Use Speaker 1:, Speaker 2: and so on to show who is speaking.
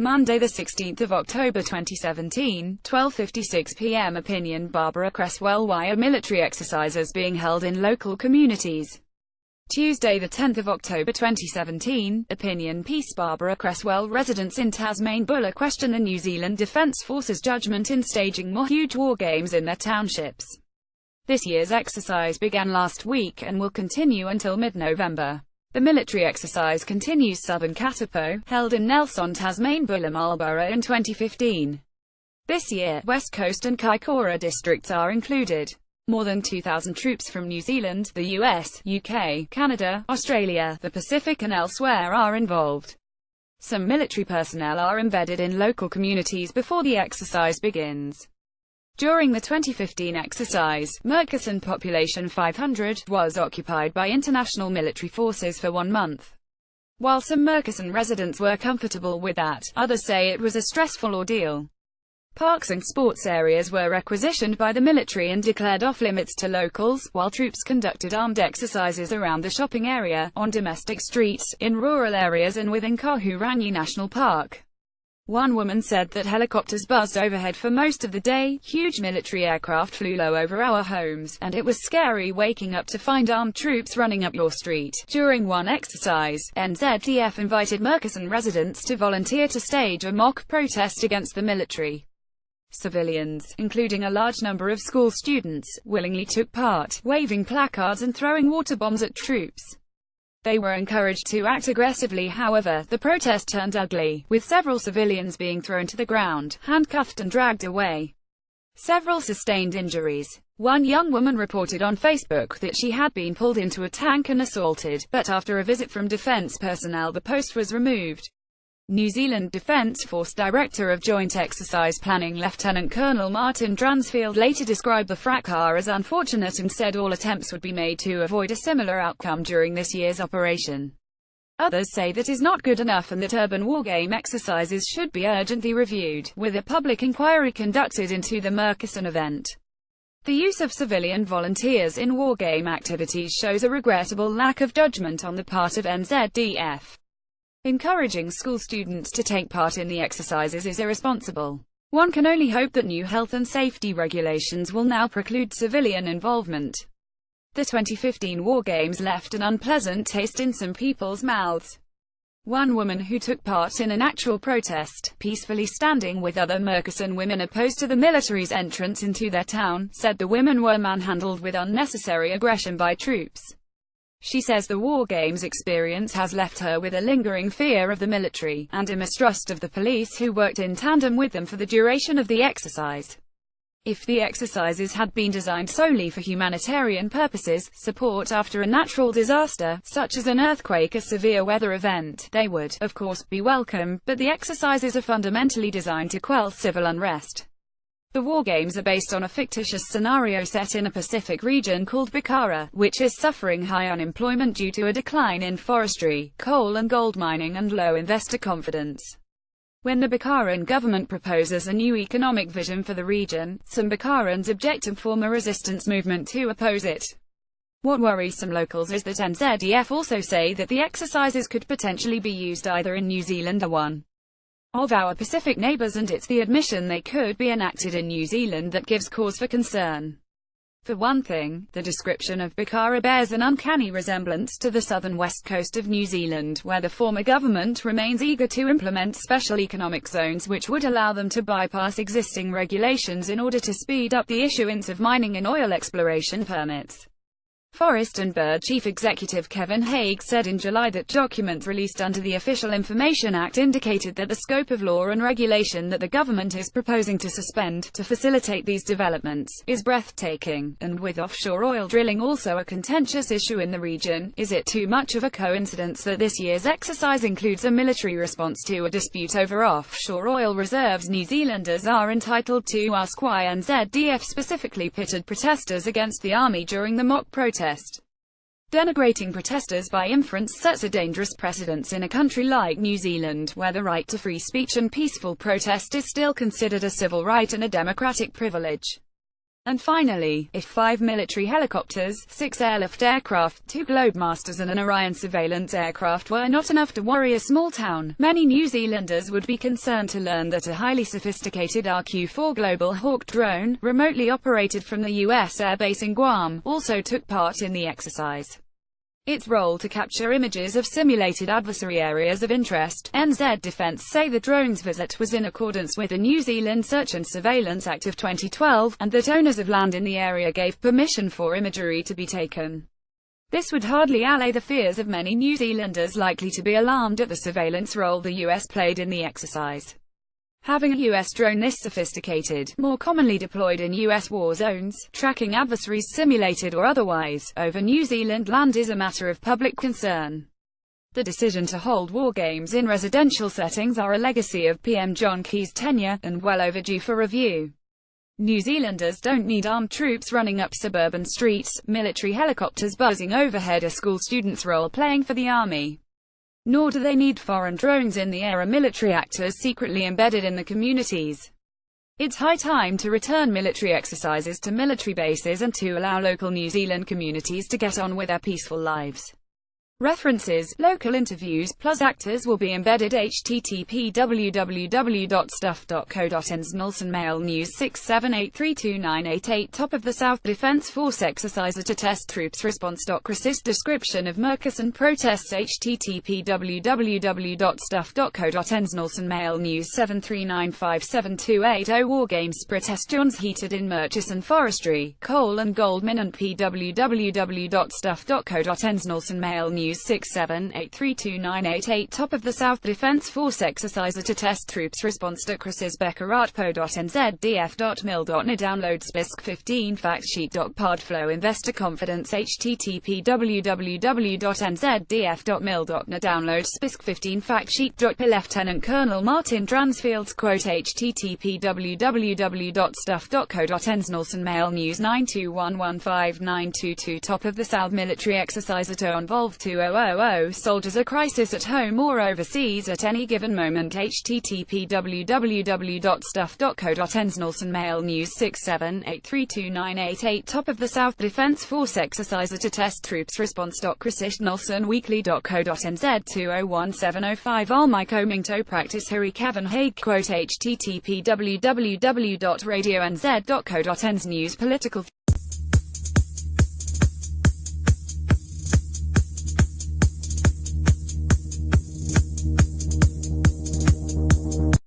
Speaker 1: Monday, 16 October 2017, 12:56 p.m. Opinion Barbara Cresswell. Why are military exercises being held in local communities? Tuesday, 10 October 2017, Opinion Piece Barbara Cresswell. Residents in Tasmania Bulla question the New Zealand Defence Force's judgment in staging more huge war games in their townships. This year's exercise began last week and will continue until mid-November. The military exercise continues Southern Katapo, held in Nelson, Tasmania Bulla Marlborough in 2015. This year, West Coast and Kaikoura districts are included. More than 2,000 troops from New Zealand, the US, UK, Canada, Australia, the Pacific and elsewhere are involved. Some military personnel are embedded in local communities before the exercise begins. During the 2015 exercise, Murchison population 500 was occupied by international military forces for 1 month. While some Murchison residents were comfortable with that, others say it was a stressful ordeal. Parks and sports areas were requisitioned by the military and declared off-limits to locals, while troops conducted armed exercises around the shopping area, on domestic streets, in rural areas and within Kahurangi National Park. One woman said that helicopters buzzed overhead for most of the day, huge military aircraft flew low over our homes, and it was scary waking up to find armed troops running up your street. During one exercise, NZDF invited Murchison residents to volunteer to stage a mock protest against the military. Civilians, including a large number of school students, willingly took part, waving placards and throwing water bombs at troops. They were encouraged to act aggressively. However, the protest turned ugly, with several civilians being thrown to the ground, handcuffed and dragged away. Several sustained injuries. One young woman reported on Facebook that she had been pulled into a tank and assaulted, but after a visit from defense personnel the post was removed. New Zealand Defence Force Director of Joint Exercise Planning Lieutenant Colonel Martin Dransfield later described the fracas as unfortunate and said all attempts would be made to avoid a similar outcome during this year's operation. Others say that is not good enough and that urban wargame exercises should be urgently reviewed, with a public inquiry conducted into the Murchison event. The use of civilian volunteers in wargame activities shows a regrettable lack of judgment on the part of NZDF. Encouraging school students to take part in the exercises is irresponsible. One can only hope that new health and safety regulations will now preclude civilian involvement. The 2015 war games left an unpleasant taste in some people's mouths. One woman who took part in an actual protest, peacefully standing with other Murchison women opposed to the military's entrance into their town, said the women were manhandled with unnecessary aggression by troops. She says the war games experience has left her with a lingering fear of the military, and a mistrust of the police who worked in tandem with them for the duration of the exercise. If the exercises had been designed solely for humanitarian purposes, support after a natural disaster, such as an earthquake or severe weather event, they would, of course, be welcome, but the exercises are fundamentally designed to quell civil unrest. The war games are based on a fictitious scenario set in a Pacific region called Bikara, which is suffering high unemployment due to a decline in forestry, coal and gold mining and low investor confidence. When the Bikaran government proposes a new economic vision for the region, some Bikarans object and form a resistance movement to oppose it. What worries some locals is that NZDF also say that the exercises could potentially be used either in New Zealand or one of our Pacific neighbours, and it's the admission they could be enacted in New Zealand that gives cause for concern. For one thing, the description of Bikara bears an uncanny resemblance to the southern west coast of New Zealand, where the former government remains eager to implement special economic zones which would allow them to bypass existing regulations in order to speed up the issuance of mining and oil exploration permits. Forest and Bird Chief Executive Kevin Haig said in July that documents released under the Official Information Act indicated that the scope of law and regulation that the government is proposing to suspend, to facilitate these developments, is breathtaking, and with offshore oil drilling also a contentious issue in the region, is it too much of a coincidence that this year's exercise includes a military response to a dispute over offshore oil reserves? New Zealanders are entitled to ask why NZDF specifically pitted protesters against the army during the mock protest. Denigrating protesters by inference sets a dangerous precedent in a country like New Zealand, where the right to free speech and peaceful protest is still considered a civil right and a democratic privilege. And finally, if 5 military helicopters, 6 airlift aircraft, 2 Globemasters and an Orion surveillance aircraft were not enough to worry a small town, many New Zealanders would be concerned to learn that a highly sophisticated RQ-4 Global Hawk drone, remotely operated from the U.S. Air Base in Guam, also took part in the exercise. Its role to capture images of simulated adversary areas of interest. NZ Defence say the drone's visit was in accordance with the New Zealand Search and Surveillance Act of 2012, and that owners of land in the area gave permission for imagery to be taken. This would hardly allay the fears of many New Zealanders likely to be alarmed at the surveillance role the US played in the exercise. Having a US drone this sophisticated, more commonly deployed in US war zones, tracking adversaries simulated or otherwise, over New Zealand land is a matter of public concern. The decision to hold war games in residential settings are a legacy of PM John Key's tenure, and well overdue for review. New Zealanders don't need armed troops running up suburban streets, military helicopters buzzing overhead or school students role-playing for the army. Nor do they need foreign drones in the air or military actors secretly embedded in the communities. It's high time to return military exercises to military bases and to allow local New Zealand communities to get on with their peaceful lives. References, local interviews plus actors will be embedded. http www.stuff.co.nz Nelson Mail News 678329888 Top of the South Defence Force exerciser to test troops response. Resist description of Murchison protests. http www.stuff.co.nz Nelson Mail News 7395728 War Games protest Johns heated in Murchison Forestry, Coal and Gold Minant. www.stuff.co.nz Nelson Mail News 678329888 Top of the South Defence Force exerciser to test troops response. Crisisbeccaratpo.nzdf.mil.na Download SPISC 15 Fact Sheet. Podflow Investor Confidence. http www.nzdf.mil.na Download SPISC 15 Fact Sheet. Lieutenant Colonel Martin Dransfield's quote. http www.stuff.co.nz Nelson Mail News 921159222 Top of the South military exerciser to involve 2000 soldiers. A crisis at home or overseas at any given moment. http www.stuff.co.nz Nelson Mail News 678329888 Top of the South Defence Force exerciser to test troops response. CrisisNelsonWeekly.co.nz 201705 Almy Comingto Practice Harry Cavan Hague quote. http www.radionz.co.nz News Political